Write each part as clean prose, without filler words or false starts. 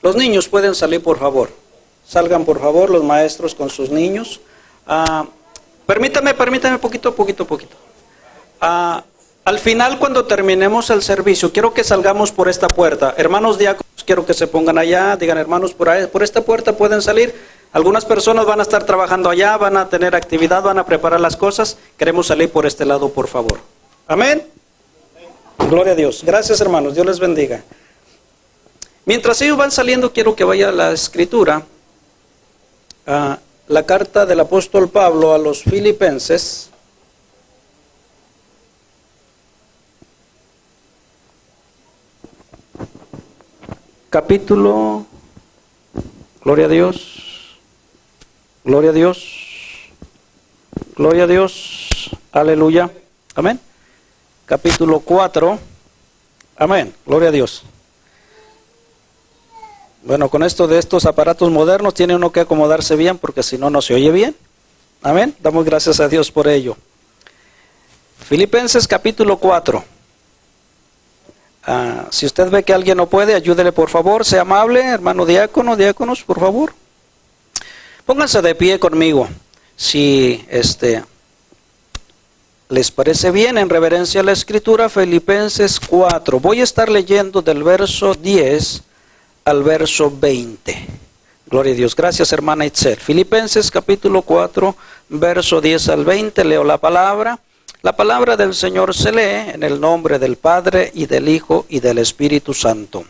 Los niños pueden salir, por favor. Salgan, por favor, los maestros con sus niños. Permítame, poquito. Al final, cuando terminemos el servicio, quiero que salgamos por esta puerta. Hermanos diáconos, quiero que se pongan allá. Digan, hermanos, por esta puerta pueden salir. Algunas personas van a estar trabajando allá, van a tener actividad, van a preparar las cosas. Queremos salir por este lado, por favor. Amén. Gloria a Dios. Gracias, hermanos. Dios les bendiga. Mientras ellos van saliendo, quiero que vaya a la escritura. La carta del apóstol Pablo a los Filipenses. Capítulo. Gloria a Dios. Gloria a Dios. Gloria a Dios. Aleluya. Amén. Capítulo 4. Amén. Gloria a Dios. Bueno, con esto de estos aparatos modernos tiene uno que acomodarse bien porque si no, no se oye bien. Amén. Damos gracias a Dios por ello. Filipenses capítulo 4. Si usted ve que alguien no puede, ayúdele por favor, sea amable, hermano diácono, diáconos, por favor. Pónganse de pie conmigo. Si les parece bien, en reverencia a la escritura, Filipenses 4. Voy a estar leyendo del verso 10 al verso 20. Gloria a Dios. Gracias, hermana Itzel. Filipenses capítulo 4, verso 10 al 20. Leo la palabra. La palabra del Señor se lee en el nombre del Padre y del Hijo y del Espíritu Santo.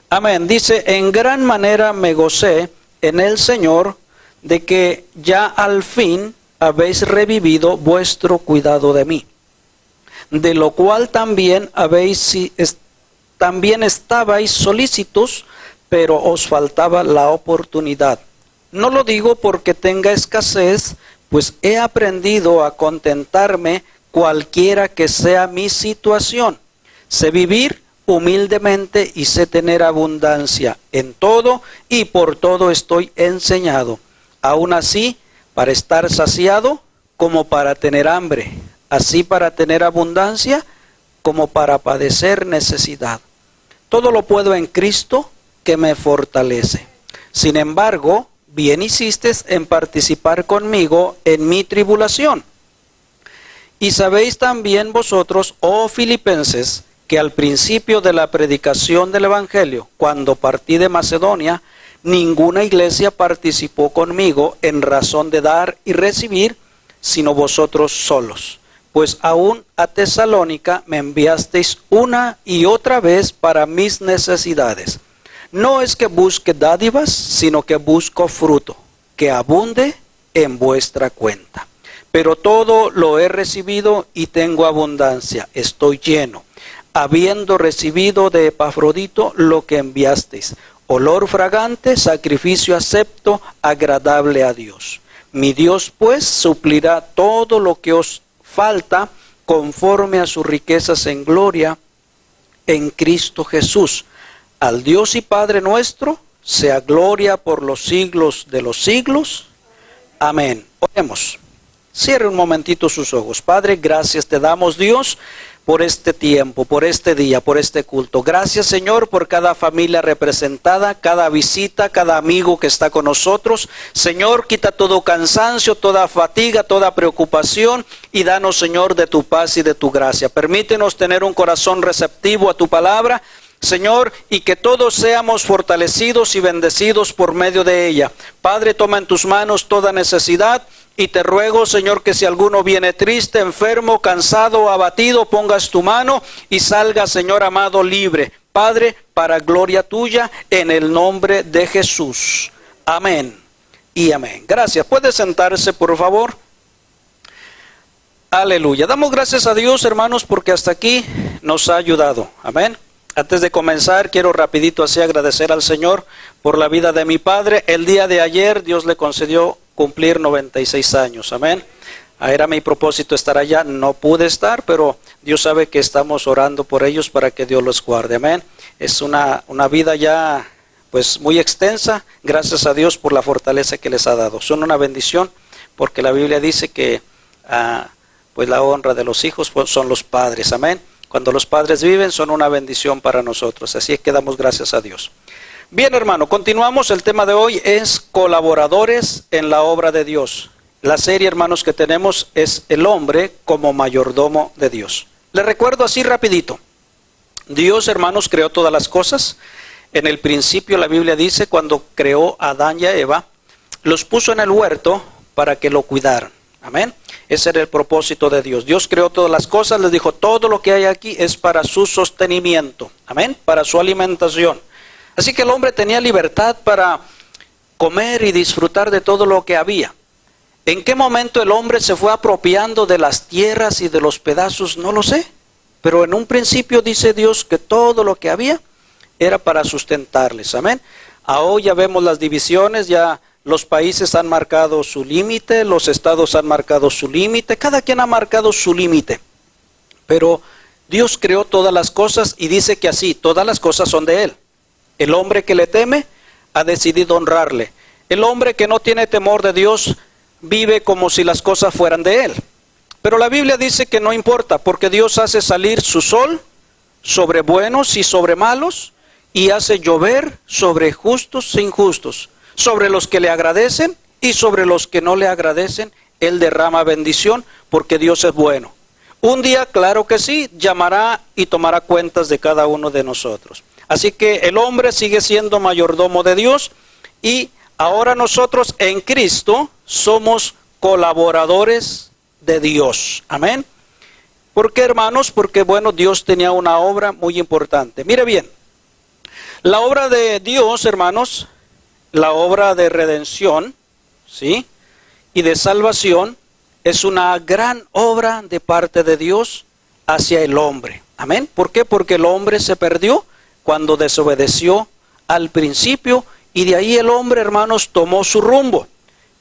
Amén. Dice, en gran manera me gocé en el Señor de que ya al fin habéis revivido vuestro cuidado de mí, de lo cual también estabais solícitos, pero os faltaba la oportunidad. No lo digo porque tenga escasez, pues he aprendido a contentarme cualquiera que sea mi situación. Sé vivir humildemente y sé tener abundancia en todo y por todo estoy enseñado. Aún así, para estar saciado como para tener hambre, así para tener abundancia como para padecer necesidad. Todo lo puedo en Cristo que me fortalece. Sin embargo, bien hiciste en participar conmigo en mi tribulación. Y sabéis también vosotros, oh Filipenses, que al principio de la predicación del Evangelio, cuando partí de Macedonia, ninguna iglesia participó conmigo en razón de dar y recibir, sino vosotros solos. Pues aún a Tesalónica me enviasteis una y otra vez para mis necesidades. No es que busque dádivas, sino que busco fruto, que abunde en vuestra cuenta. Pero todo lo he recibido y tengo abundancia, estoy lleno, habiendo recibido de Epafrodito lo que enviasteis, olor fragante, sacrificio acepto, agradable a Dios. Mi Dios pues suplirá todo lo que os falta conforme a sus riquezas en gloria en Cristo Jesús. Al Dios y Padre nuestro sea gloria por los siglos de los siglos. Amén. Oremos. Cierre un momentito sus ojos. Padre, gracias te damos, Dios, por este tiempo, por este día, por este culto. Gracias, Señor, por cada familia representada, cada visita, cada amigo que está con nosotros. Señor, quita todo cansancio, toda fatiga, toda preocupación y danos, Señor, de tu paz y de tu gracia. Permítenos tener un corazón receptivo a tu palabra, Señor, y que todos seamos fortalecidos y bendecidos por medio de ella. Padre, toma en tus manos toda necesidad. Y te ruego, Señor, que si alguno viene triste, enfermo, cansado o abatido, pongas tu mano y salga, Señor amado, libre. Padre, para gloria tuya, en el nombre de Jesús. Amén y amén. Gracias. ¿Puede sentarse, por favor? Aleluya. Damos gracias a Dios, hermanos, porque hasta aquí nos ha ayudado. Amén. Antes de comenzar, quiero rapidito así agradecer al Señor por la vida de mi padre. El día de ayer, Dios le concedió cumplir 96 años, amén. Era mi propósito estar allá, no pude estar, pero Dios sabe que estamos orando por ellos para que Dios los guarde, amén. Es una vida ya pues muy extensa, gracias a Dios por la fortaleza que les ha dado. Son una bendición, porque la Biblia dice que pues la honra de los hijos son los padres, amén. Cuando los padres viven son una bendición para nosotros, así es que damos gracias a Dios. Bien, hermano, continuamos. El tema de hoy es colaboradores en la obra de Dios. La serie, hermanos, que tenemos es el hombre como mayordomo de Dios. Les recuerdo así rapidito. Dios, hermanos, creó todas las cosas. En el principio la Biblia dice, cuando creó a Adán y a Eva, los puso en el huerto para que lo cuidaran. Amén. Ese era el propósito de Dios. Dios creó todas las cosas, les dijo, todo lo que hay aquí es para su sostenimiento. Amén. Para su alimentación. Así que el hombre tenía libertad para comer y disfrutar de todo lo que había. ¿En qué momento el hombre se fue apropiando de las tierras y de los pedazos? No lo sé. Pero en un principio dice Dios que todo lo que había era para sustentarles. Amén. Ahora ya vemos las divisiones, ya los países han marcado su límite, los estados han marcado su límite, cada quien ha marcado su límite. Pero Dios creó todas las cosas y dice que así, todas las cosas son de Él. El hombre que le teme ha decidido honrarle. El hombre que no tiene temor de Dios vive como si las cosas fueran de Él. Pero la Biblia dice que no importa, porque Dios hace salir su sol sobre buenos y sobre malos, y hace llover sobre justos e injustos, sobre los que le agradecen y sobre los que no le agradecen. Él derrama bendición, porque Dios es bueno. Un día, claro que sí, llamará y tomará cuentas de cada uno de nosotros. Así que el hombre sigue siendo mayordomo de Dios, y ahora nosotros en Cristo somos colaboradores de Dios. Amén. ¿Por qué, hermanos? Porque bueno, Dios tenía una obra muy importante. Mire bien, la obra de Dios, hermanos, la obra de redención, ¿sí?, y de salvación, es una gran obra de parte de Dios hacia el hombre. Amén. ¿Por qué? Porque el hombre se perdió cuando desobedeció al principio, y de ahí el hombre, hermanos, tomó su rumbo,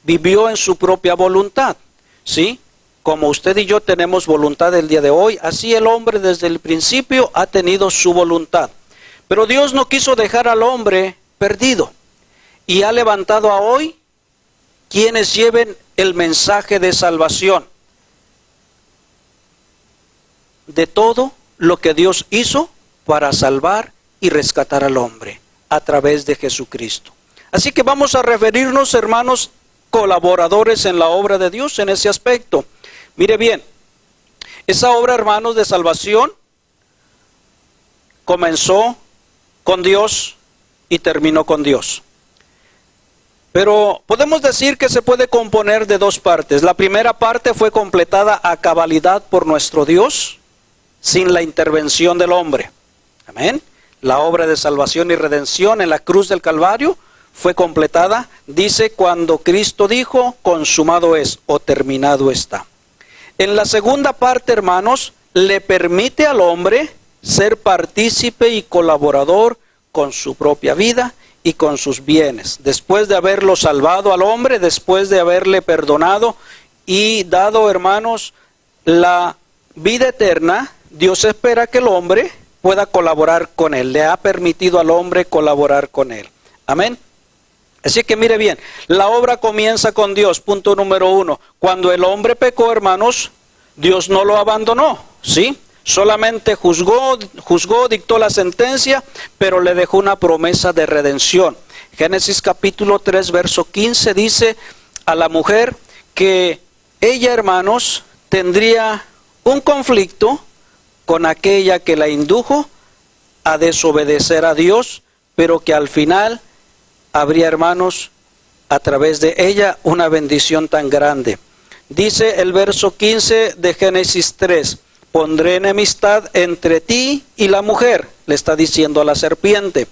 vivió en su propia voluntad, ¿sí? Como usted y yo tenemos voluntad el día de hoy, así el hombre desde el principio ha tenido su voluntad. Pero Dios no quiso dejar al hombre perdido, y ha levantado a hoy quienes lleven el mensaje de salvación de todo lo que Dios hizo para salvar y rescatar al hombre a través de Jesucristo. Así que vamos a referirnos, hermanos, colaboradores en la obra de Dios en ese aspecto. Mire bien, esa obra, hermanos, de salvación comenzó con Dios y terminó con Dios. Pero podemos decir que se puede componer de dos partes. La primera parte fue completada a cabalidad por nuestro Dios, sin la intervención del hombre. Amén. La obra de salvación y redención en la cruz del Calvario fue completada, dice, cuando Cristo dijo, consumado es, o terminado está. En la segunda parte, hermanos, le permite al hombre ser partícipe y colaborador con su propia vida y con sus bienes. Después de haberlo salvado al hombre, después de haberle perdonado y dado, hermanos, la vida eterna, Dios espera que el hombre pueda colaborar con Él. Le ha permitido al hombre colaborar con Él. Amén. Así que mire bien, la obra comienza con Dios, punto número 1. Cuando el hombre pecó, hermanos, Dios no lo abandonó, ¿sí? Solamente juzgó, dictó la sentencia, pero le dejó una promesa de redención. Génesis capítulo 3, verso 15 dice a la mujer que ella, hermanos, tendría un conflicto con aquella que la indujo a desobedecer a Dios, pero que al final habría, hermanos, a través de ella una bendición tan grande. Dice el verso 15 de Génesis 3, pondré enemistad entre ti y la mujer, le está diciendo a la serpiente,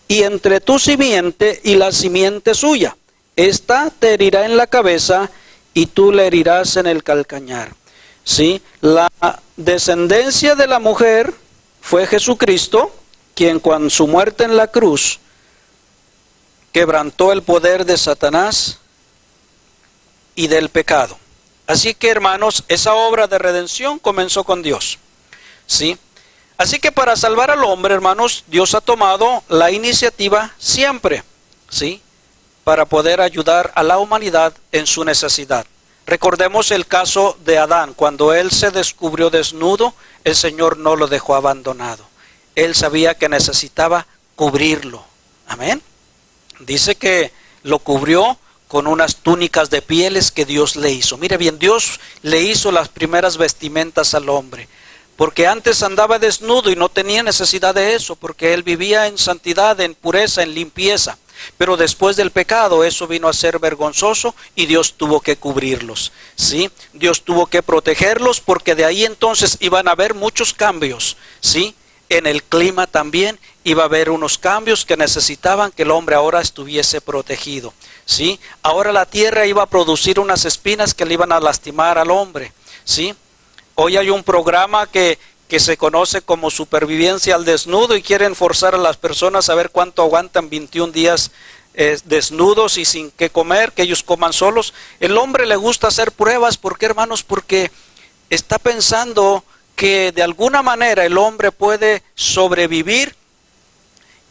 y entre tu simiente y la simiente suya. Esta te herirá en la cabeza y tú le herirás en el calcañar. ¿Sí? La descendencia de la mujer fue Jesucristo, quien con su muerte en la cruz quebrantó el poder de Satanás y del pecado. Así que, hermanos, esa obra de redención comenzó con Dios, ¿sí? Así que para salvar al hombre, hermanos, Dios ha tomado la iniciativa siempre, ¿sí?, para poder ayudar a la humanidad en su necesidad. Recordemos el caso de Adán. Cuando él se descubrió desnudo, el Señor no lo dejó abandonado. Él sabía que necesitaba cubrirlo. Amén. Dice que lo cubrió con unas túnicas de pieles que Dios le hizo. Mire bien, Dios le hizo las primeras vestimentas al hombre, porque antes andaba desnudo y no tenía necesidad de eso, porque él vivía en santidad, en pureza, en limpieza. Pero después del pecado eso vino a ser vergonzoso y Dios tuvo que cubrirlos, ¿sí? Dios tuvo que protegerlos, porque de ahí entonces iban a haber muchos cambios, ¿sí? En el clima también iba a haber unos cambios que necesitaban que el hombre ahora estuviese protegido, ¿sí? Ahora la tierra iba a producir unas espinas que le iban a lastimar al hombre, ¿sí? Hoy hay un programa que se conoce como supervivencia al desnudo y quieren forzar a las personas a ver cuánto aguantan 21 días desnudos y sin qué comer, que ellos coman solos. El hombre le gusta hacer pruebas. ¿Por qué, hermanos? Porque está pensando que de alguna manera el hombre puede sobrevivir.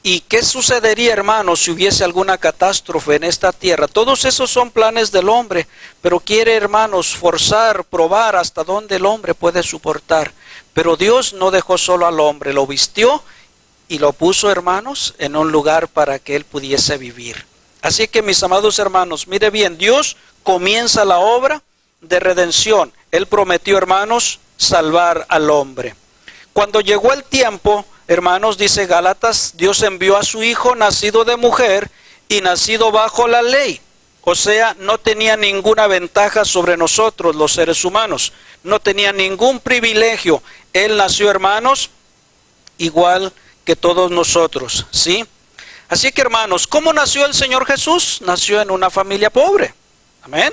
¿Y qué sucedería, hermanos, si hubiese alguna catástrofe en esta tierra? Todos esos son planes del hombre, pero quiere, hermanos, forzar, probar hasta dónde el hombre puede soportar. Pero Dios no dejó solo al hombre, lo vistió y lo puso, hermanos, en un lugar para que él pudiese vivir. Así que, mis amados hermanos, mire bien, Dios comienza la obra de redención. Él prometió, hermanos, salvar al hombre. Cuando llegó el tiempo, hermanos, dice Gálatas, Dios envió a su Hijo nacido de mujer y nacido bajo la ley. O sea, no tenía ninguna ventaja sobre nosotros los seres humanos. No tenía ningún privilegio. Él nació, hermanos, igual que todos nosotros, ¿sí? Así que, hermanos, ¿cómo nació el Señor Jesús? Nació en una familia pobre. Amén.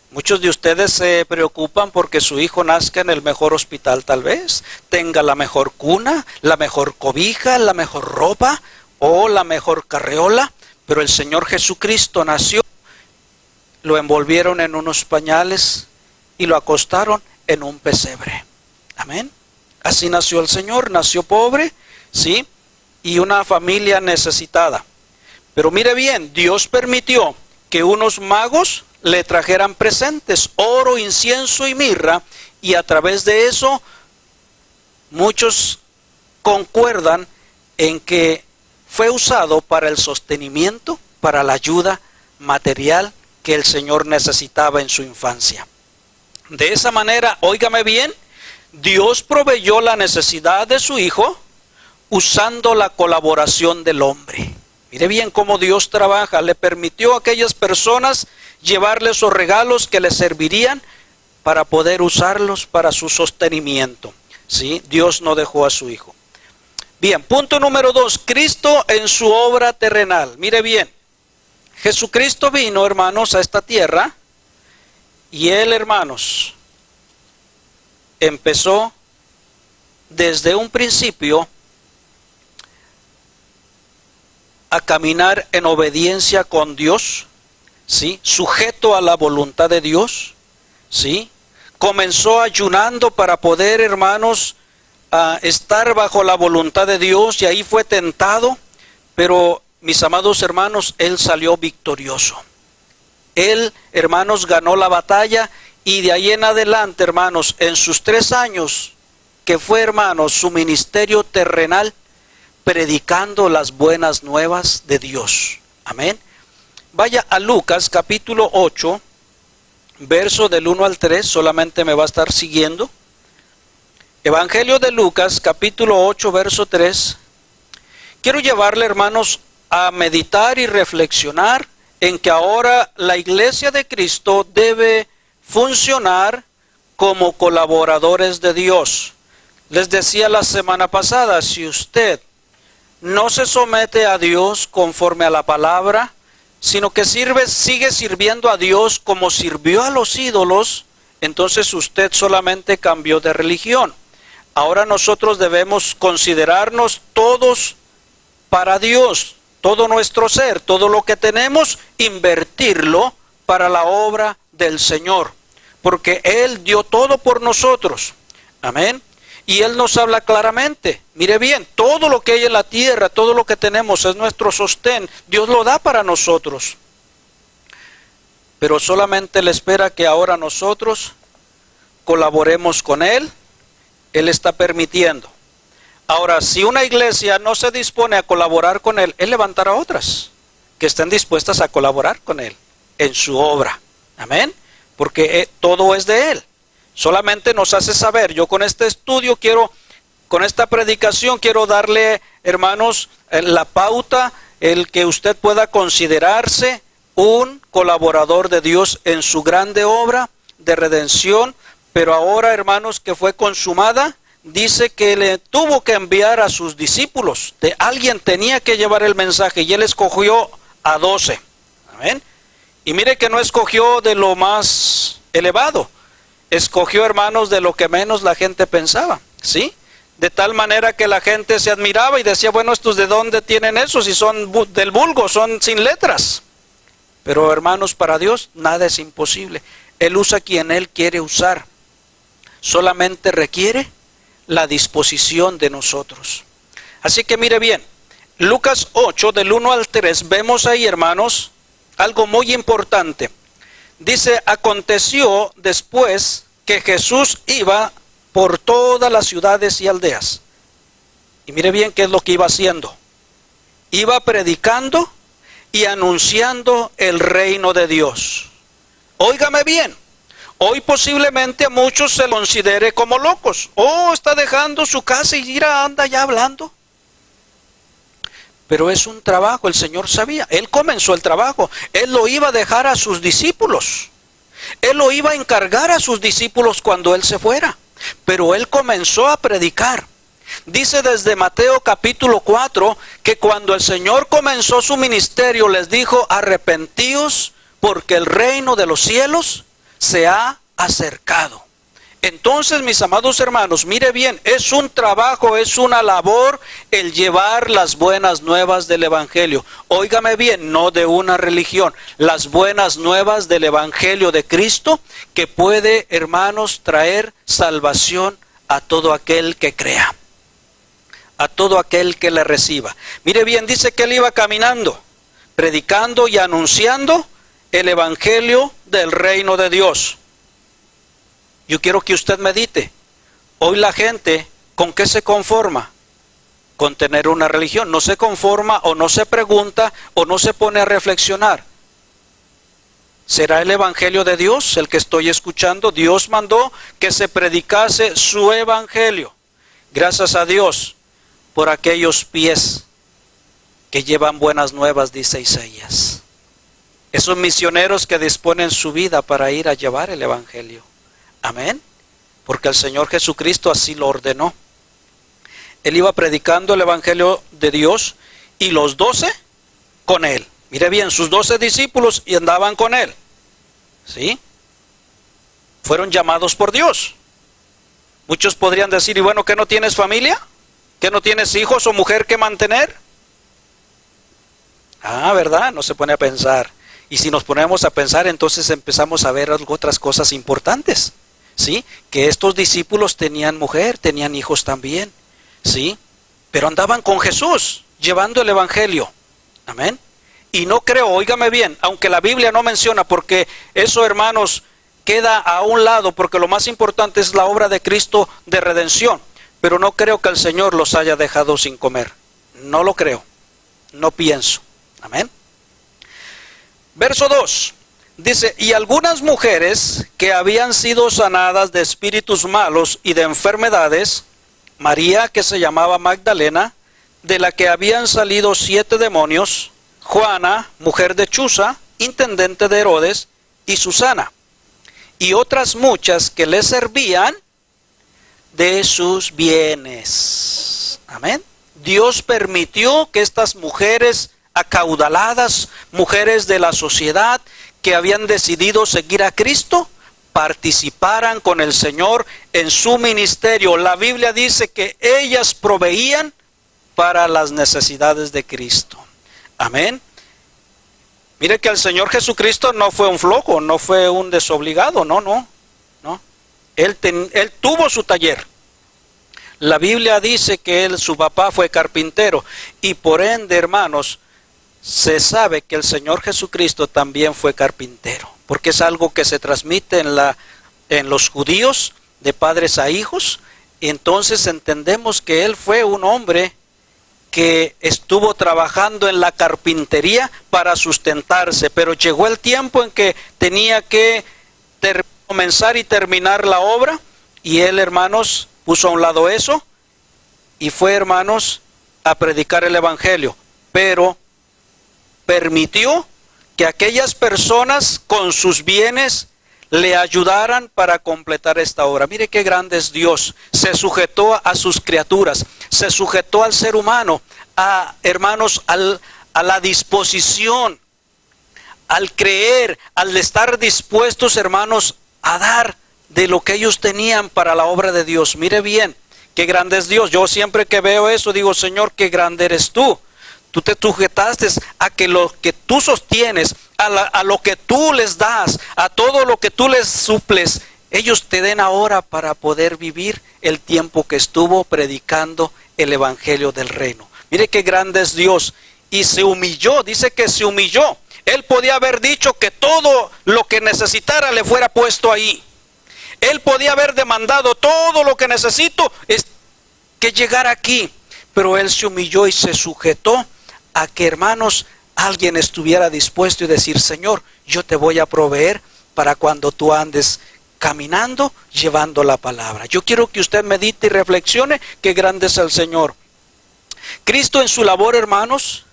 Muchos de ustedes se preocupan porque su hijo nazca en el mejor hospital, tal vez, tenga la mejor cuna, la mejor cobija, la mejor ropa o la mejor carreola, pero el Señor Jesucristo nació, lo envolvieron en unos pañales y lo acostaron en un pesebre. Amén. Así nació el Señor, nació pobre, ¿sí? Y una familia necesitada. Pero mire bien, Dios permitió que unos magos le trajeran presentes, oro, incienso y mirra, y a través de eso muchos concuerdan en que fue usado para el sostenimiento, para la ayuda material que el Señor necesitaba en su infancia. De esa manera, óigame bien, Dios proveyó la necesidad de su Hijo usando la colaboración del hombre. Mire bien cómo Dios trabaja. Le permitió a aquellas personas llevarle esos regalos que les servirían para poder usarlos para su sostenimiento, ¿sí? Dios no dejó a su Hijo. Bien, punto número 2, Cristo en su obra terrenal. Mire bien, Jesucristo vino, hermanos, a esta tierra y Él, hermanos, empezó desde un principio a caminar en obediencia con Dios, ¿sí? Sujeto a la voluntad de Dios, ¿sí? Comenzó ayunando para poder, hermanos, estar bajo la voluntad de Dios, y ahí fue tentado, pero mis amados hermanos, Él salió victorioso. Él, hermanos, ganó la batalla, y de ahí en adelante, hermanos, en sus 3 años, que fue, hermanos, su ministerio terrenal, predicando las buenas nuevas de Dios. Amén. Vaya a Lucas capítulo 8, verso del 1 al 3, solamente me va a estar siguiendo. Evangelio de Lucas capítulo 8, verso 3. Quiero llevarle, hermanos, a meditar y reflexionar en que ahora la iglesia de Cristo debe funcionar como colaboradores de Dios. Les decía la semana pasada, si usted no se somete a Dios conforme a la palabra, sino que sigue sirviendo a Dios como sirvió a los ídolos, entonces usted solamente cambió de religión. Ahora nosotros debemos considerarnos todos para Dios, todo nuestro ser, todo lo que tenemos, invertirlo para la obra del Señor, porque Él dio todo por nosotros. Amén. Y Él nos habla claramente, mire bien, todo lo que hay en la tierra, todo lo que tenemos es nuestro sostén, Dios lo da para nosotros. Pero solamente Él espera que ahora nosotros colaboremos con Él. Él está permitiendo Ahora, si una iglesia no se dispone a colaborar con él, él levantará otras que estén dispuestas a colaborar con él en su obra. Amén. Porque todo es de él. Solamente nos hace saber. Yo con este estudio con esta predicación quiero darle, hermanos, la pauta, el que usted pueda considerarse un colaborador de Dios en su grande obra de redención. Pero ahora, hermanos, que fue consumada, dice que le tuvo que enviar a sus discípulos. Alguien tenía que llevar el mensaje y él escogió a 12. Amén. Y mire que no escogió de lo más elevado. Escogió, hermanos, de lo que menos la gente pensaba. ¿Sí? De tal manera que la gente se admiraba y decía, bueno, ¿estos de dónde tienen eso? Si son del vulgo, son sin letras. Pero, hermanos, para Dios nada es imposible. Él usa quien Él quiere usar. Solamente requiere la disposición de nosotros. Así que mire bien, Lucas 8, del 1 al 3, vemos ahí, hermanos, algo muy importante. Dice, aconteció después que Jesús iba por todas las ciudades y aldeas. Y mire bien qué es lo que iba haciendo. Iba predicando y anunciando el reino de Dios. Óigame bien. Hoy posiblemente a muchos se considere como locos. Oh, está dejando su casa y anda ya hablando. Pero es un trabajo, el Señor sabía. Él comenzó el trabajo. Él lo iba a dejar a sus discípulos. Él lo iba a encargar a sus discípulos cuando Él se fuera. Pero Él comenzó a predicar. Dice desde Mateo capítulo 4 que cuando el Señor comenzó su ministerio les dijo, arrepentíos porque el reino de los cielos se ha acercado. Entonces, mis amados hermanos, mire bien, es un trabajo, es una labor el llevar las buenas nuevas del Evangelio. Óigame bien, no de una religión, las buenas nuevas del Evangelio de Cristo que puede, hermanos, traer salvación a todo aquel que crea, a todo aquel que le reciba. Mire bien, dice que él iba caminando, predicando y anunciando el Evangelio del reino de Dios. Yo quiero que usted medite. Hoy la gente, ¿con qué se conforma? Con tener una religión. No se conforma o no se pregunta o no se pone a reflexionar. ¿Será el Evangelio de Dios el que estoy escuchando? Dios mandó que se predicase su Evangelio. Gracias a Dios por aquellos pies que llevan buenas nuevas, dice Isaías. Esos misioneros que disponen su vida para ir a llevar el Evangelio. Amén. Porque el Señor Jesucristo así lo ordenó. Él iba predicando el Evangelio de Dios y los 12 con él. Mire bien, sus 12 discípulos y andaban con él. ¿Sí? Fueron llamados por Dios. Muchos podrían decir, y bueno, ¿que no tienes familia? ¿Que no tienes hijos o mujer que mantener? Ah, ¿verdad? No se pone a pensar. Y si nos ponemos a pensar, entonces empezamos a ver otras cosas importantes. ¿Sí? Que estos discípulos tenían mujer, tenían hijos también. ¿Sí? Pero andaban con Jesús, llevando el Evangelio. Amén. Y no creo, óigame bien, aunque la Biblia no menciona, porque eso, hermanos, queda a un lado, porque lo más importante es la obra de Cristo de redención. Pero no creo que el Señor los haya dejado sin comer. No lo creo. No pienso. Amén. Verso 2. Dice, y algunas mujeres que habían sido sanadas de espíritus malos y de enfermedades, María, que se llamaba Magdalena, de la que habían salido 7 demonios, Juana, mujer de Chuza, intendente de Herodes, y Susana, y otras muchas que le servían de sus bienes. Amén. Dios permitió que estas mujeres acaudaladas, mujeres de la sociedad, que habían decidido seguir a Cristo, participaran con el Señor en su ministerio. La Biblia dice que ellas proveían para las necesidades de Cristo. Amén. Mire que el Señor Jesucristo no fue un flojo, no fue un desobligado, no. Él tuvo su taller. La Biblia dice que su papá fue carpintero y por ende, hermanos, se sabe que el Señor Jesucristo también fue carpintero, porque es algo que se transmite en los judíos de padres a hijos, Entonces entendemos que él fue un hombre que estuvo trabajando en la carpintería para sustentarse, pero llegó el tiempo en que tenía que comenzar y terminar la obra, y él, hermanos, puso a un lado eso y fue, hermanos, a predicar el evangelio, pero permitió que aquellas personas con sus bienes le ayudaran para completar esta obra. Mire qué grande es Dios. Se sujetó a sus criaturas, se sujetó al ser humano, hermanos, a la disposición, al creer, al estar dispuestos, hermanos, a dar de lo que ellos tenían para la obra de Dios. Mire bien, qué grande es Dios. Yo siempre que veo eso digo, Señor, qué grande eres tú. Tú te sujetaste a que lo que tú sostienes, a lo que tú les das, a todo lo que tú les suples, ellos te den ahora para poder vivir el tiempo que estuvo predicando el evangelio del reino. Mire qué grande es Dios. Y se humilló, dice que se humilló. Él podía haber dicho que todo lo que necesitara le fuera puesto ahí. Él podía haber demandado todo lo que necesito es que llegara aquí. Pero él se humilló y se sujetó a que, hermanos, alguien estuviera dispuesto y decir, Señor, yo te voy a proveer para cuando tú andes caminando, llevando la palabra. Yo quiero que usted medite y reflexione qué grande es el Señor. Cristo en su labor, hermanos,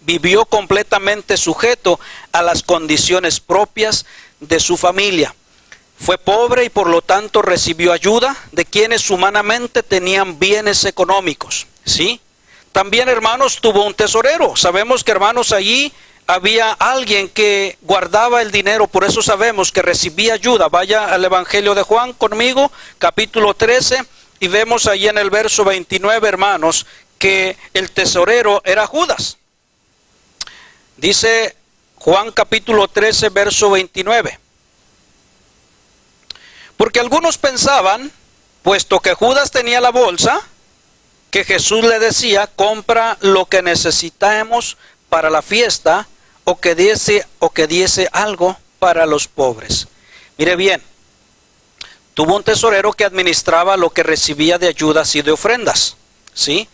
vivió completamente sujeto a las condiciones propias de su familia. Fue pobre y por lo tanto recibió ayuda de quienes humanamente tenían bienes económicos, ¿sí? También, hermanos, tuvo un tesorero. Sabemos que, hermanos, allí había alguien que guardaba el dinero, por eso sabemos que recibía ayuda. Vaya al Evangelio de Juan conmigo, capítulo 13, y vemos allí en el verso 29, hermanos, que el tesorero era Judas. Dice Juan capítulo 13, verso 29. Porque algunos pensaban, puesto que Judas tenía la bolsa, que Jesús le decía, compra lo que necesitamos para la fiesta, o que diese algo para los pobres. Mire bien, tuvo un tesorero que administraba lo que recibía de ayudas y de ofrendas, ¿sí?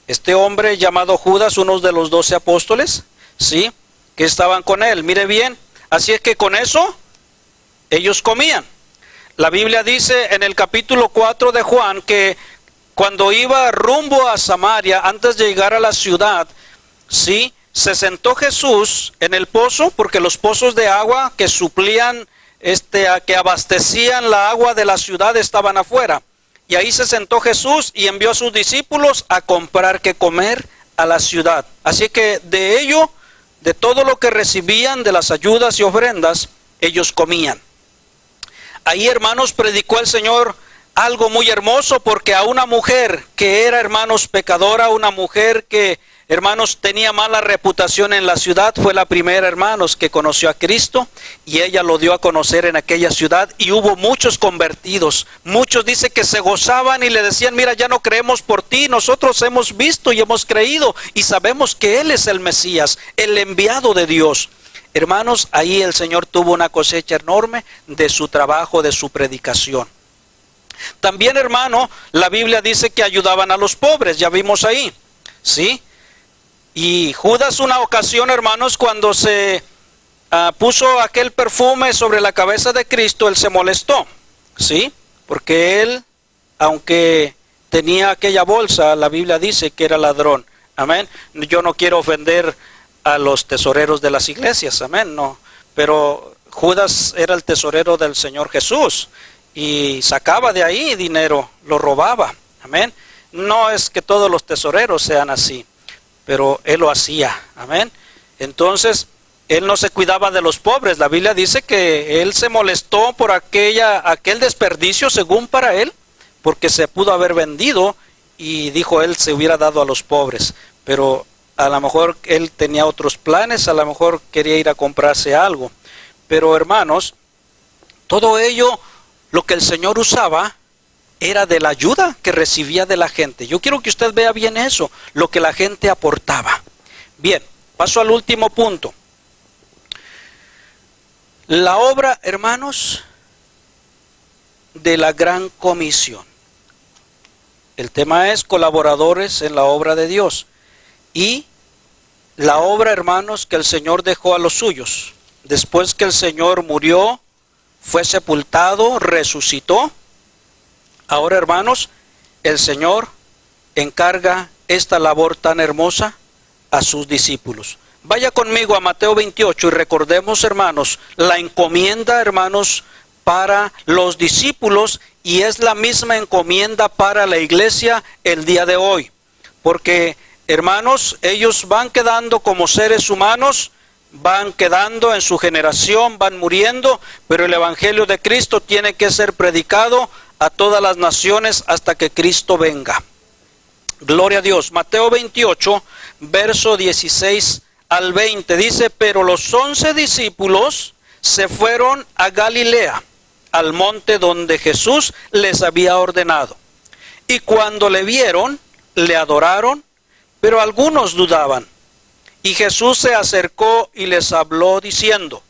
Este hombre llamado Judas, uno de los 12 apóstoles, ¿sí?, que estaban con él. Mire bien, así es que con eso ellos comían. La Biblia dice en el capítulo 4 de Juan que cuando iba rumbo a Samaria, antes de llegar a la ciudad, ¿sí?, se sentó Jesús en el pozo, porque los pozos de agua que suplían, que abastecían la agua de la ciudad estaban afuera. Y ahí se sentó Jesús y envió a sus discípulos a comprar qué comer a la ciudad. Así que de ello, de todo lo que recibían de las ayudas y ofrendas, ellos comían. Ahí, hermanos, predicó el Señor algo muy hermoso, porque a una mujer que era, hermanos, pecadora, una mujer que, hermanos, tenía mala reputación en la ciudad, fue la primera, hermanos, que conoció a Cristo, y ella lo dio a conocer en aquella ciudad, y hubo muchos convertidos. Muchos, dice, que se gozaban y le decían, mira, ya no creemos por ti, nosotros hemos visto y hemos creído, y sabemos que Él es el Mesías, el enviado de Dios. Hermanos, ahí el Señor tuvo una cosecha enorme de su trabajo, de su predicación. También, hermano, la Biblia dice que ayudaban a los pobres, ya vimos ahí, ¿sí? Y Judas, una ocasión, hermanos, cuando se puso aquel perfume sobre la cabeza de Cristo, él se molestó, ¿sí? Porque él, aunque tenía aquella bolsa, la Biblia dice que era ladrón, amén. Yo no quiero ofender a los tesoreros de las iglesias, amén, no. Pero Judas era el tesorero del Señor Jesús y sacaba de ahí dinero, lo robaba, amén. No es que todos los tesoreros sean así, pero él lo hacía, amén. Entonces, él no se cuidaba de los pobres. La Biblia dice que él se molestó por aquel desperdicio, según para él, porque se pudo haber vendido, y dijo él se hubiera dado a los pobres, pero a lo mejor él tenía otros planes, a lo mejor quería ir a comprarse algo. Pero, hermanos, todo ello, lo que el Señor usaba era de la ayuda que recibía de la gente. Yo quiero que usted vea bien eso, lo que la gente aportaba. Bien, paso al último punto. La obra, hermanos, de la gran comisión. El tema es colaboradores en la obra de Dios. Y la obra, hermanos, que el Señor dejó a los suyos. Después que el Señor murió, fue sepultado, resucitó. Ahora, hermanos, el Señor encarga esta labor tan hermosa a sus discípulos. Vaya conmigo a Mateo 28 y recordemos, hermanos, la encomienda, hermanos, para los discípulos, y es la misma encomienda para la iglesia el día de hoy. Porque, hermanos, ellos van quedando como seres humanos, van quedando en su generación, van muriendo, pero el Evangelio de Cristo tiene que ser predicado a todas las naciones hasta que Cristo venga. Gloria a Dios. Mateo 28, verso 16 al 20, dice: pero los 11 discípulos se fueron a Galilea, al monte donde Jesús les había ordenado. Y cuando le vieron, le adoraron, pero algunos dudaban. Y Jesús se acercó y les habló diciendo: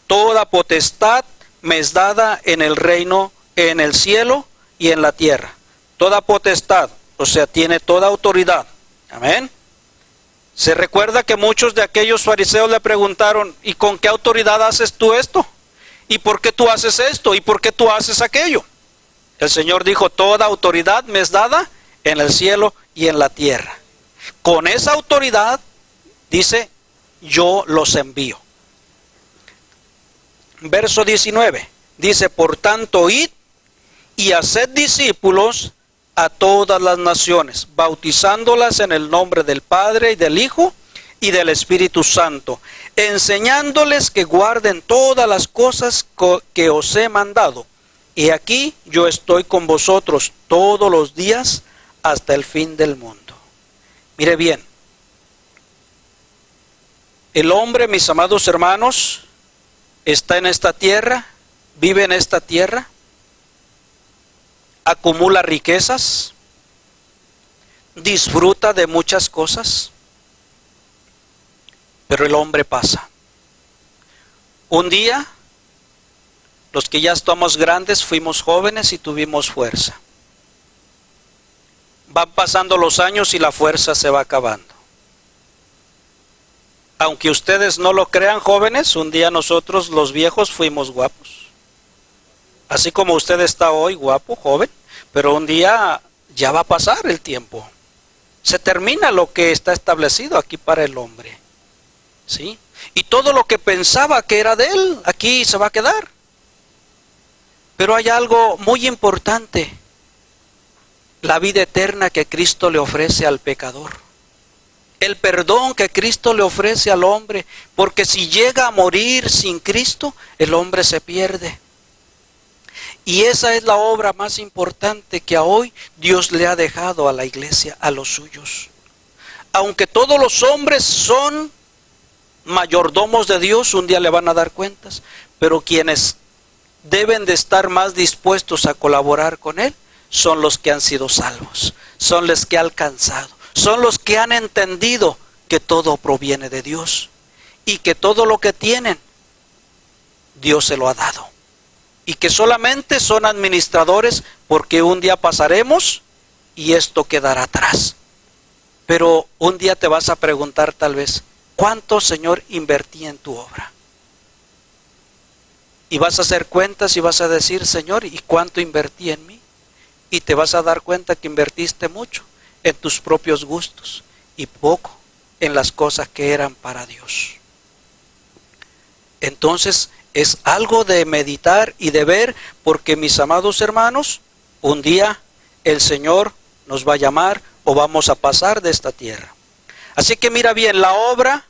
toda potestad me es dada en el reino, en el cielo y en la tierra. Toda potestad, o sea, tiene toda autoridad. Amén. Se recuerda que muchos de aquellos fariseos le preguntaron: ¿y con qué autoridad haces tú esto? ¿Y por qué tú haces esto? ¿Y por qué tú haces aquello? El Señor dijo: toda autoridad me es dada en el cielo y en la tierra. Con esa autoridad, dice, yo los envío. Verso 19, dice: por tanto, id y haced discípulos a todas las naciones, bautizándolas en el nombre del Padre y del Hijo y del Espíritu Santo, enseñándoles que guarden todas las cosas que os he mandado. Y aquí yo estoy con vosotros todos los días hasta el fin del mundo. Mire bien, el hombre, mis amados hermanos, está en esta tierra, vive en esta tierra, acumula riquezas, disfruta de muchas cosas, pero el hombre pasa. Un día, los que ya estamos grandes, fuimos jóvenes y tuvimos fuerza. Van pasando los años y la fuerza se va acabando. Aunque ustedes no lo crean, jóvenes, un día nosotros los viejos fuimos guapos. Así como usted está hoy guapo, joven, pero un día ya va a pasar el tiempo. Se termina lo que está establecido aquí para el hombre. ¿Sí? Y todo lo que pensaba que era de él, aquí se va a quedar. Pero hay algo muy importante: la vida eterna que Cristo le ofrece al pecador. El perdón que Cristo le ofrece al hombre, porque si llega a morir sin Cristo, el hombre se pierde. Y esa es la obra más importante que a hoy Dios le ha dejado a la iglesia, a los suyos. Aunque todos los hombres son mayordomos de Dios, un día le van a dar cuentas, pero quienes deben de estar más dispuestos a colaborar con Él son los que han sido salvos, son los que han alcanzado, son los que han entendido que todo proviene de Dios y que todo lo que tienen, Dios se lo ha dado. Y que solamente son administradores, porque un día pasaremos y esto quedará atrás. Pero un día te vas a preguntar tal vez: ¿cuánto, Señor, invertí en tu obra? Y vas a hacer cuentas y vas a decir: Señor, ¿y cuánto invertí en mí? Y te vas a dar cuenta que invertiste mucho en tus propios gustos y poco en las cosas que eran para Dios. Entonces es algo de meditar y de ver, porque, mis amados hermanos, un día el Señor nos va a llamar o vamos a pasar de esta tierra. Así que mira bien, la obra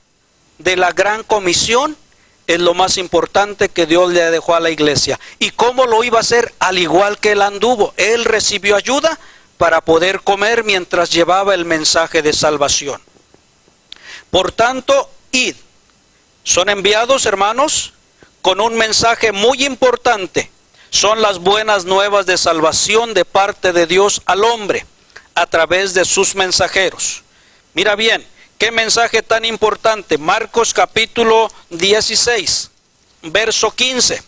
de la gran comisión es lo más importante que Dios le dejó a la iglesia. ¿Y cómo lo iba a hacer? Al igual que él anduvo. Él recibió ayuda para poder comer mientras llevaba el mensaje de salvación. Por tanto, id. Son enviados, hermanos, con un mensaje muy importante. Son las buenas nuevas de salvación de parte de Dios al hombre a través de sus mensajeros. Mira bien, qué mensaje tan importante. Marcos capítulo 16, verso 15.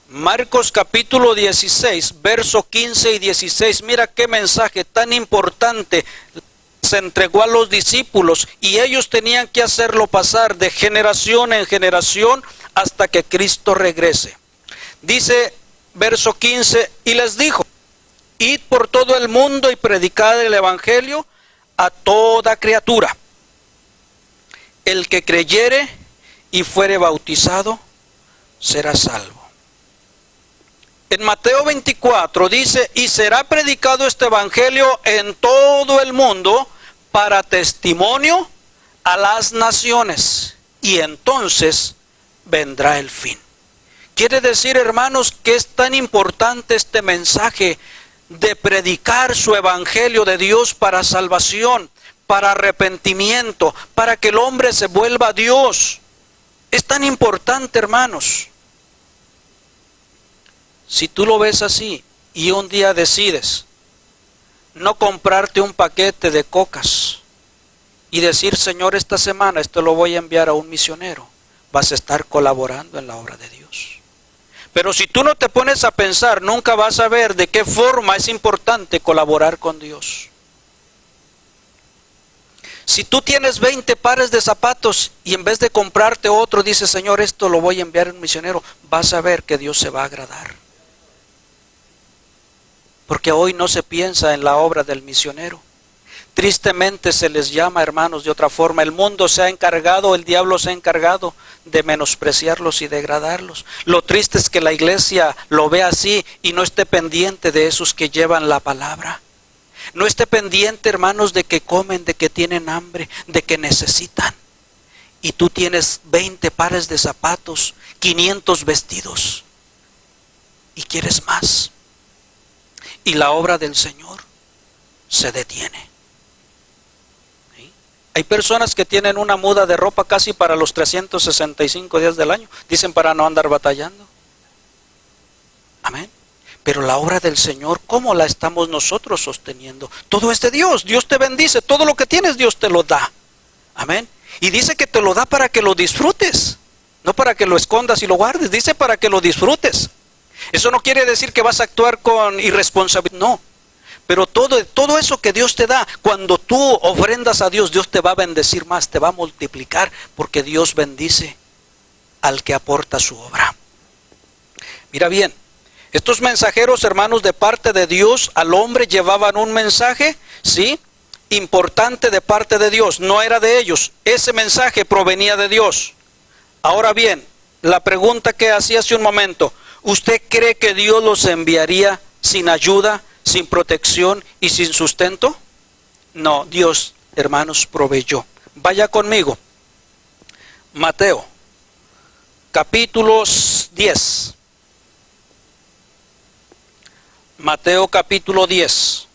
Marcos capítulo 16, verso 15 y 16. Mira qué mensaje tan importante se entregó a los discípulos y ellos tenían que hacerlo pasar de generación en generación hasta que Cristo regrese. Dice verso 15, y les dijo: id por todo el mundo y predicad el evangelio a toda criatura. El que creyere y fuere bautizado será salvo. En Mateo 24 dice: y será predicado este evangelio en todo el mundo para testimonio a las naciones, y entonces vendrá el fin. Quiere decir, hermanos, que es tan importante este mensaje de predicar su evangelio de Dios para salvación, para arrepentimiento, para que el hombre se vuelva a Dios. Es tan importante, hermanos. Si tú lo ves así y un día decides no comprarte un paquete de cocas y decir: Señor, esta semana esto lo voy a enviar a un misionero, vas a estar colaborando en la obra de Dios. Pero si tú no te pones a pensar, nunca vas a ver de qué forma es importante colaborar con Dios. Si tú tienes 20 pares de zapatos y en vez de comprarte otro dices: Señor, esto lo voy a enviar a un misionero, vas a ver que Dios se va a agradar. Porque hoy no se piensa en la obra del misionero. Tristemente se les llama, hermanos, de otra forma. El mundo se ha encargado, el diablo se ha encargado de menospreciarlos y degradarlos. Lo triste es que la iglesia lo ve así y no esté pendiente de esos que llevan la palabra. No esté pendiente, hermanos, de que comen, de que tienen hambre, de que necesitan. Y tú tienes 20 pares de zapatos, 500 vestidos y quieres más. Y la obra del Señor se detiene. ¿Sí? Hay personas que tienen una muda de ropa casi para los 365 días del año. Dicen: para no andar batallando. Amén. Pero la obra del Señor, ¿cómo la estamos nosotros sosteniendo? Todo es de Dios. Dios te bendice. Todo lo que tienes, Dios te lo da. Amén. Y dice que te lo da para que lo disfrutes. No para que lo escondas y lo guardes. Dice para que lo disfrutes. Eso no quiere decir que vas a actuar con irresponsabilidad, no. Pero todo eso que Dios te da, cuando tú ofrendas a Dios, Dios te va a bendecir más, te va a multiplicar, porque Dios bendice al que aporta su obra. Mira bien, estos mensajeros, hermanos, de parte de Dios al hombre llevaban un mensaje, ¿sí?, importante de parte de Dios, no era de ellos. Ese mensaje provenía de Dios. Ahora bien, la pregunta que hacía hace un momento: ¿usted cree que Dios los enviaría sin ayuda, sin protección y sin sustento? No, Dios, hermanos, proveyó. Vaya conmigo. Mateo, capítulo 10. Mateo capítulo 10.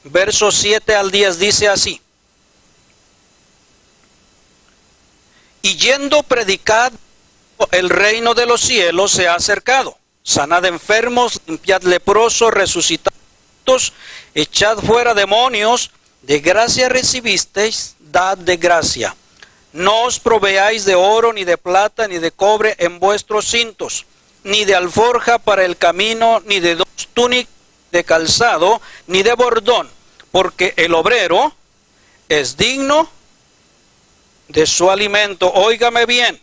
Versos 7 al 10 dice así: y yendo predicad, el reino de los cielos se ha acercado. Sanad enfermos, limpiad leprosos, resucitad muertos, echad fuera demonios. De gracia recibisteis, dad de gracia. No os proveáis de oro, ni de plata, ni de cobre en vuestros cintos, ni de alforja para el camino, ni de dos túnicas de calzado, ni de bordón, porque el obrero es digno de su alimento. Óigame bien,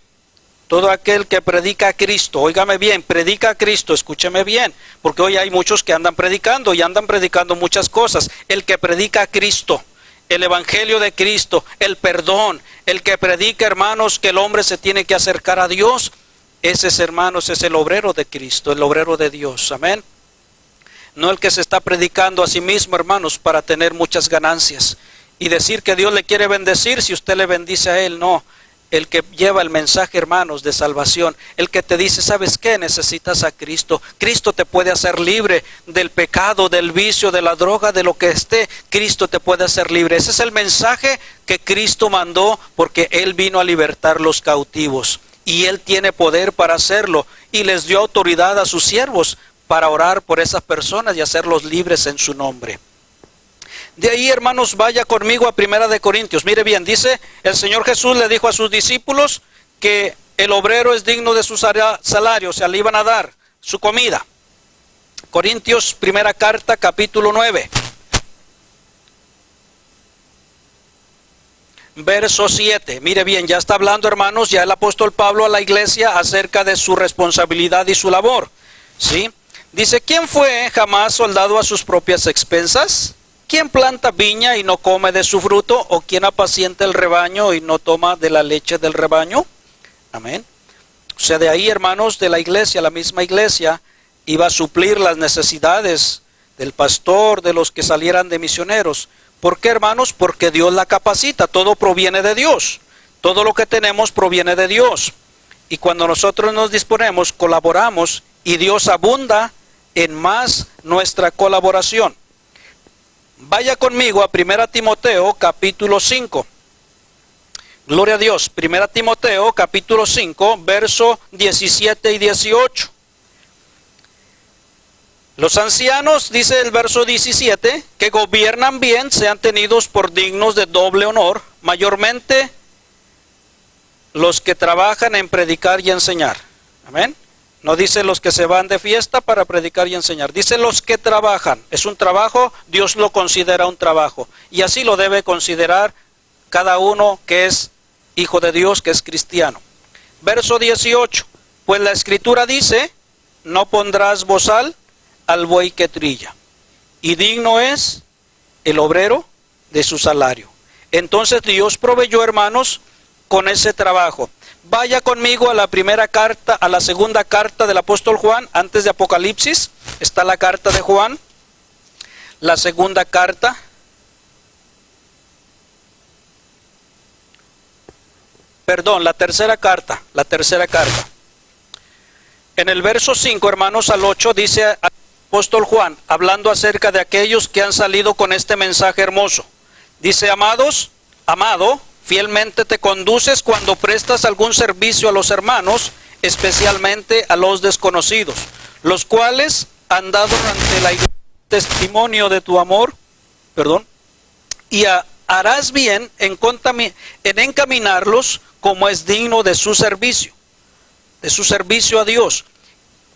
todo aquel que predica a Cristo, óigame bien, predica a Cristo, escúcheme bien, porque hoy hay muchos que andan predicando y andan predicando muchas cosas. El que predica a Cristo, el evangelio de Cristo, el perdón, el que predica, hermanos, que el hombre se tiene que acercar a Dios, ese es, hermanos, es el obrero de Cristo, el obrero de Dios, amén. No el que se está predicando a sí mismo, hermanos, para tener muchas ganancias y decir que Dios le quiere bendecir si usted le bendice a él. No, el que lleva el mensaje, hermanos, de salvación, el que te dice: ¿sabes qué? Necesitas a Cristo. Cristo te puede hacer libre del pecado, del vicio, de la droga, de lo que esté. Cristo te puede hacer libre. Ese es el mensaje que Cristo mandó, porque Él vino a libertar los cautivos y Él tiene poder para hacerlo, y les dio autoridad a sus siervos para orar por esas personas y hacerlos libres en su nombre. De ahí, hermanos, vaya conmigo a 1 Corintios. Mire bien, dice: el Señor Jesús le dijo a sus discípulos que el obrero es digno de su salario, o sea, le iban a dar su comida. Corintios, primera carta, capítulo 9. Verso 7. Mire bien, ya está hablando, hermanos, ya el apóstol Pablo a la iglesia acerca de su responsabilidad y su labor. ¿Sí? Dice, ¿quién fue jamás soldado a sus propias expensas? ¿Quién planta viña y no come de su fruto? ¿O quién apacienta el rebaño y no toma de la leche del rebaño? Amén. O sea, de ahí, hermanos, de la iglesia, la misma iglesia iba a suplir las necesidades del pastor, de los que salieran de misioneros. ¿Por qué, hermanos? Porque Dios la capacita, todo proviene de Dios. Todo lo que tenemos proviene de Dios. Y cuando nosotros nos disponemos, colaboramos, y Dios abunda en más nuestra colaboración. Vaya conmigo a 1 Timoteo capítulo 5. Gloria a Dios. 1 Timoteo capítulo 5, verso 17 y 18. Los ancianos, dice el verso 17, que gobiernan bien, sean tenidos por dignos de doble honor, mayormente los que trabajan en predicar y enseñar. Amén. No dice los que se van de fiesta para predicar y enseñar. Dice los que trabajan. Es un trabajo, Dios lo considera un trabajo. Y así lo debe considerar cada uno que es hijo de Dios, que es cristiano. Verso 18. Pues la escritura dice, no pondrás bozal al buey que trilla, y digno es el obrero de su salario. Entonces Dios proveyó, hermanos, con ese trabajo. Vaya conmigo a la primera carta, a la segunda carta del apóstol Juan, antes de Apocalipsis. Está la carta de Juan, la segunda carta. Perdón, la tercera carta. En el verso 5, hermanos, al 8, dice el apóstol Juan, hablando acerca de aquellos que han salido con este mensaje hermoso. Dice, amado, fielmente te conduces cuando prestas algún servicio a los hermanos, especialmente a los desconocidos, los cuales han dado ante la iglesia testimonio de tu amor, y harás bien en encaminarlos como es digno de su servicio a Dios,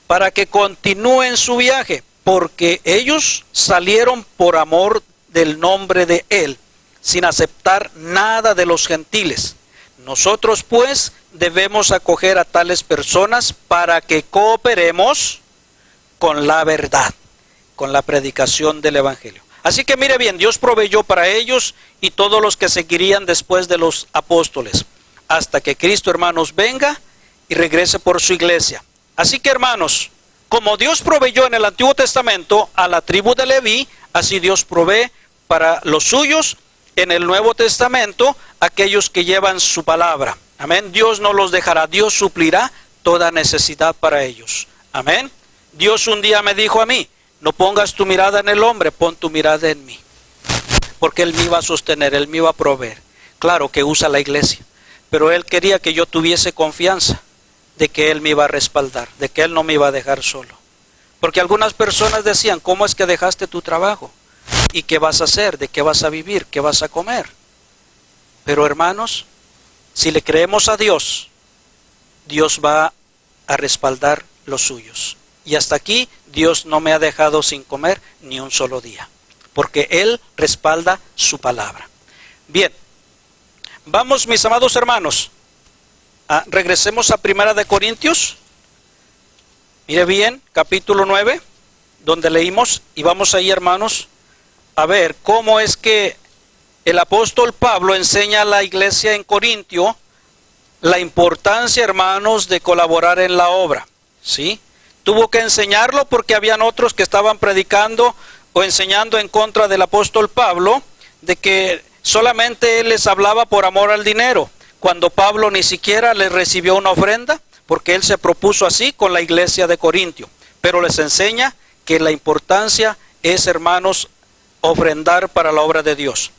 para que continúen su viaje, porque ellos salieron por amor del nombre de Él, sin aceptar nada de los gentiles. Nosotros pues debemos acoger a tales personas para que cooperemos con la verdad, con la predicación del Evangelio. Así que mire bien, Dios proveyó para ellos y todos los que seguirían después de los apóstoles, hasta que Cristo, hermanos, venga y regrese por su iglesia. Así que, hermanos, como Dios proveyó en el Antiguo Testamento a la tribu de Leví, así Dios provee para los suyos en el Nuevo Testamento, aquellos que llevan su palabra. Amén. Dios no los dejará, Dios suplirá toda necesidad para ellos. Amén. Dios un día me dijo a mí, no pongas tu mirada en el hombre, pon tu mirada en mí. Porque Él me iba a sostener, Él me iba a proveer. Claro que usa la iglesia, pero Él quería que yo tuviese confianza de que Él me iba a respaldar, de que Él no me iba a dejar solo. Porque algunas personas decían, ¿cómo es que dejaste tu trabajo? ¿Y qué vas a hacer? ¿De qué vas a vivir? ¿Qué vas a comer? Pero hermanos, si le creemos a Dios, Dios va a respaldar los suyos. Y hasta aquí Dios no me ha dejado sin comer ni un solo día, porque Él respalda su palabra. Bien, vamos, mis amados hermanos, regresemos a 1 Corintios. Mire bien, capítulo 9, donde leímos, y vamos ahí, hermanos, a ver cómo es que el apóstol Pablo enseña a la iglesia en Corintio la importancia, hermanos, de colaborar en la obra. ¿Sí? Tuvo que enseñarlo porque habían otros que estaban predicando o enseñando en contra del apóstol Pablo, de que solamente él les hablaba por amor al dinero, cuando Pablo ni siquiera les recibió una ofrenda, porque él se propuso así con la iglesia de Corintio. Pero les enseña que la importancia es, hermanos, ofrendar para la obra de Dios.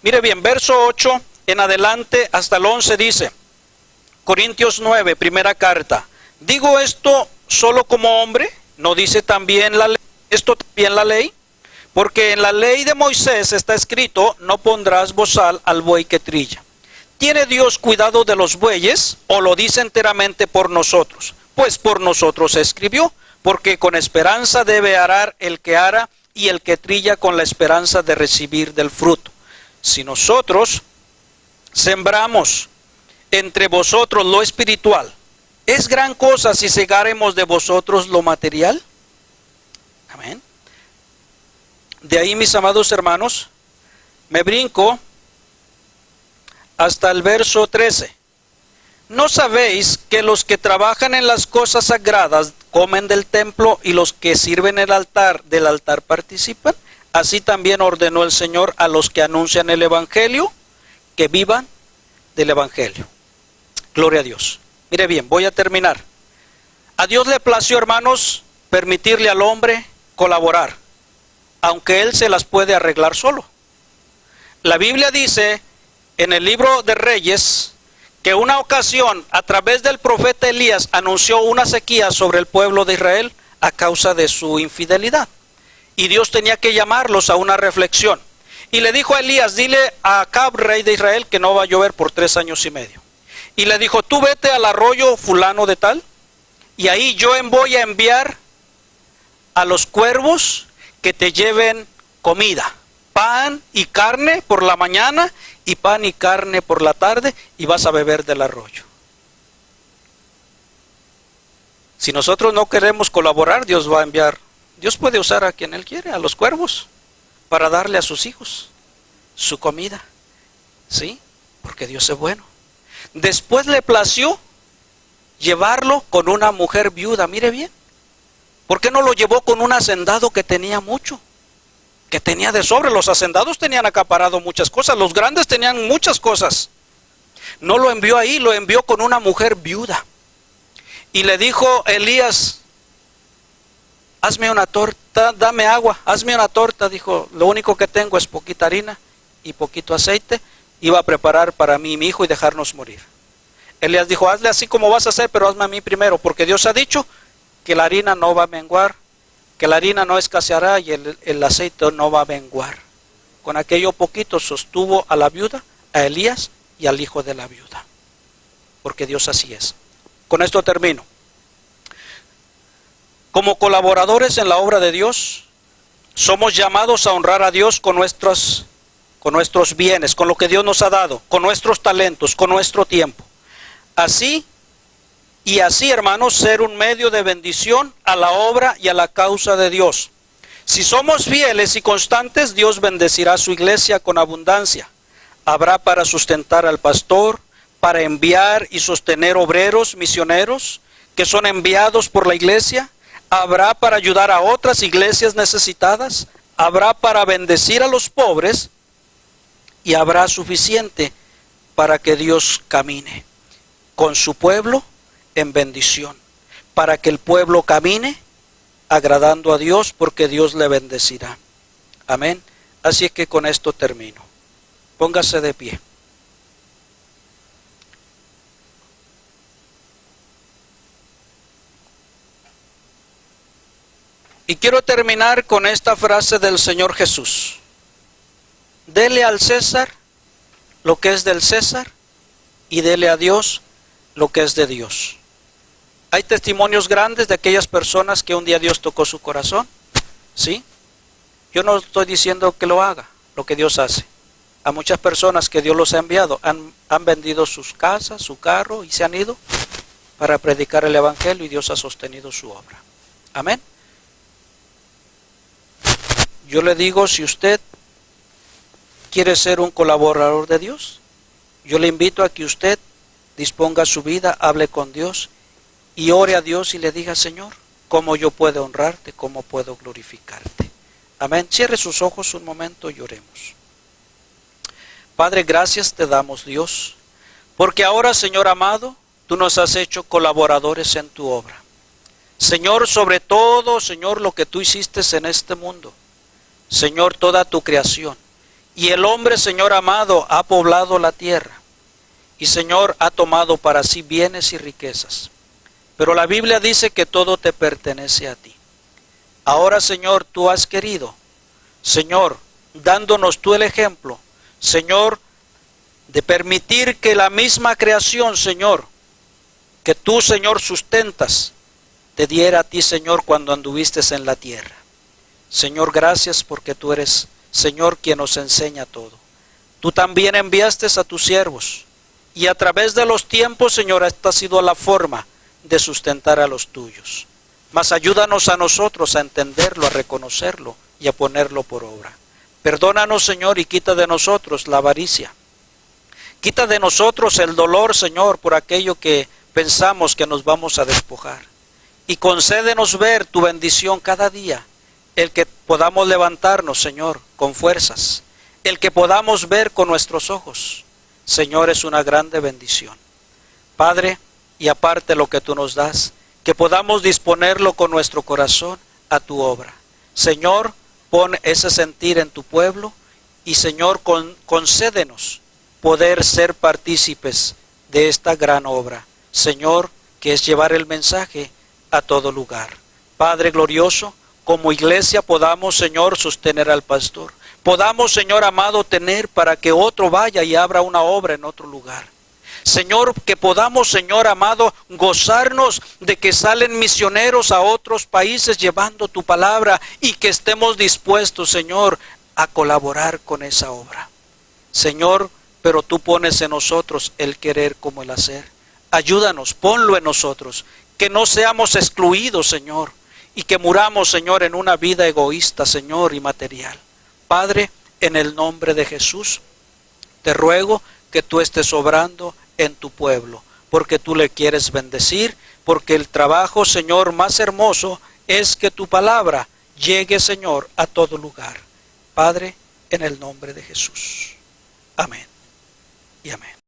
Mire bien, verso 8 en adelante hasta el 11 dice, Corintios 9, primera carta, digo esto solo como hombre, ¿no dice también esto también la ley? Porque en la ley de Moisés está escrito, no pondrás bozal al buey que trilla. ¿Tiene Dios cuidado de los bueyes o lo dice enteramente por nosotros? Pues por nosotros se escribió, porque con esperanza debe arar el que ara y el que trilla con la esperanza de recibir del fruto. Si nosotros sembramos entre vosotros lo espiritual, ¿es gran cosa si segaremos de vosotros lo material? Amén. De ahí, mis amados hermanos, me brinco hasta el verso 13. ¿No sabéis que los que trabajan en las cosas sagradas comen del templo y los que sirven el altar del altar participan? Así también ordenó el Señor a los que anuncian el Evangelio que vivan del Evangelio. Gloria a Dios. Mire bien, voy a terminar. A Dios le plació, hermanos, permitirle al hombre colaborar, aunque él se las puede arreglar solo. La Biblia dice en el libro de Reyes que una ocasión a través del profeta Elías anunció una sequía sobre el pueblo de Israel a causa de su infidelidad. Y Dios tenía que llamarlos a una reflexión. Y le dijo a Elías, dile a Acab, rey de Israel, que no va a llover por 3 años y medio. Y le dijo, tú vete al arroyo fulano de tal, y ahí yo voy a enviar a los cuervos que te lleven comida, pan y carne por la mañana, y pan y carne por la tarde, y vas a beber del arroyo. Si nosotros no queremos colaborar, Dios va a enviar, Dios puede usar a quien Él quiere, a los cuervos, para darle a sus hijos su comida. ¿Sí? Porque Dios es bueno. Después le plació llevarlo con una mujer viuda, mire bien. ¿Por qué no lo llevó con un hacendado que tenía mucho? Que tenía de sobre. Los hacendados tenían acaparado muchas cosas, los grandes tenían muchas cosas. No lo envió ahí, lo envió con una mujer viuda. Y le dijo Elías, hazme una torta, dame agua, hazme una torta. Dijo, lo único que tengo es poquita harina y poquito aceite. Iba a preparar para mí y mi hijo y dejarnos morir. Elías dijo, hazle así como vas a hacer, pero hazme a mí primero, porque Dios ha dicho que la harina no va a menguar, que la harina no escaseará y el aceite no va a menguar. Con aquello poquito sostuvo a la viuda, a Elías y al hijo de la viuda. Porque Dios así es. Con esto termino. Como colaboradores en la obra de Dios, somos llamados a honrar a Dios con nuestros bienes, con lo que Dios nos ha dado, con nuestros talentos, con nuestro tiempo. Así, hermanos, ser un medio de bendición a la obra y a la causa de Dios. Si somos fieles y constantes, Dios bendecirá su iglesia con abundancia. Habrá para sustentar al pastor, para enviar y sostener obreros, misioneros, que son enviados por la iglesia. Habrá para ayudar a otras iglesias necesitadas. Habrá para bendecir a los pobres. Y habrá suficiente para que Dios camine con su pueblo en bendición, para que el pueblo camine agradando a Dios, porque Dios le bendecirá. Amén. Así es que con esto termino. Póngase de pie. Y quiero terminar con esta frase del Señor Jesús. Dele al César lo que es del César y dele a Dios lo que es de Dios. Hay testimonios grandes de aquellas personas que un día Dios tocó su corazón. ¿Sí? Yo no estoy diciendo que lo haga, lo que Dios hace. A muchas personas que Dios los ha enviado han vendido sus casas, su carro y se han ido para predicar el Evangelio y Dios ha sostenido su obra. Amén. Yo le digo, si usted quiere ser un colaborador de Dios, yo le invito a que usted disponga su vida, hable con Dios y ore a Dios y le diga, Señor, ¿cómo yo puedo honrarte? ¿Cómo puedo glorificarte? Amén. Cierre sus ojos un momento y oremos. Padre, gracias te damos, Dios, porque ahora, Señor amado, tú nos has hecho colaboradores en tu obra. Señor, sobre todo, Señor, lo que tú hiciste en este mundo. Señor, toda tu creación. Y el hombre, Señor amado, ha poblado la tierra. Y Señor, ha tomado para sí bienes y riquezas. Pero la Biblia dice que todo te pertenece a ti. Ahora, Señor, tú has querido, Señor, dándonos tú el ejemplo, Señor, de permitir que la misma creación, Señor, que tú, Señor, sustentas, te diera a ti, Señor, cuando anduviste en la tierra. Señor, gracias porque tú eres, Señor, quien nos enseña todo. Tú también enviaste a tus siervos, y a través de los tiempos, Señor, esta ha sido la forma de sustentar a los tuyos. Mas ayúdanos a nosotros a entenderlo, a reconocerlo y a ponerlo por obra. Perdónanos, Señor, y quita de nosotros la avaricia. Quita de nosotros el dolor, Señor, por aquello que pensamos que nos vamos a despojar. Y concédenos ver tu bendición cada día, el que podamos levantarnos, Señor, con fuerzas, el que podamos ver con nuestros ojos. Señor, es una grande bendición. Padre, y aparte lo que tú nos das, que podamos disponerlo con nuestro corazón a tu obra. Señor, pon ese sentir en tu pueblo y, Señor, concédenos poder ser partícipes de esta gran obra, Señor, que es llevar el mensaje a todo lugar. Padre glorioso, como iglesia podamos, Señor, sostener al pastor. Podamos, Señor amado, tener para que otro vaya y abra una obra en otro lugar. Señor, que podamos, Señor amado, gozarnos de que salen misioneros a otros países llevando tu palabra y que estemos dispuestos, Señor, a colaborar con esa obra. Señor, pero tú pones en nosotros el querer como el hacer. Ayúdanos, ponlo en nosotros, que no seamos excluidos, Señor, y que muramos, Señor, en una vida egoísta, Señor, y material. Padre, en el nombre de Jesús, te ruego que tú estés obrando en tu pueblo, porque tú le quieres bendecir, porque el trabajo, Señor, más hermoso es que tu palabra llegue, Señor, a todo lugar. Padre, en el nombre de Jesús. Amén y amén.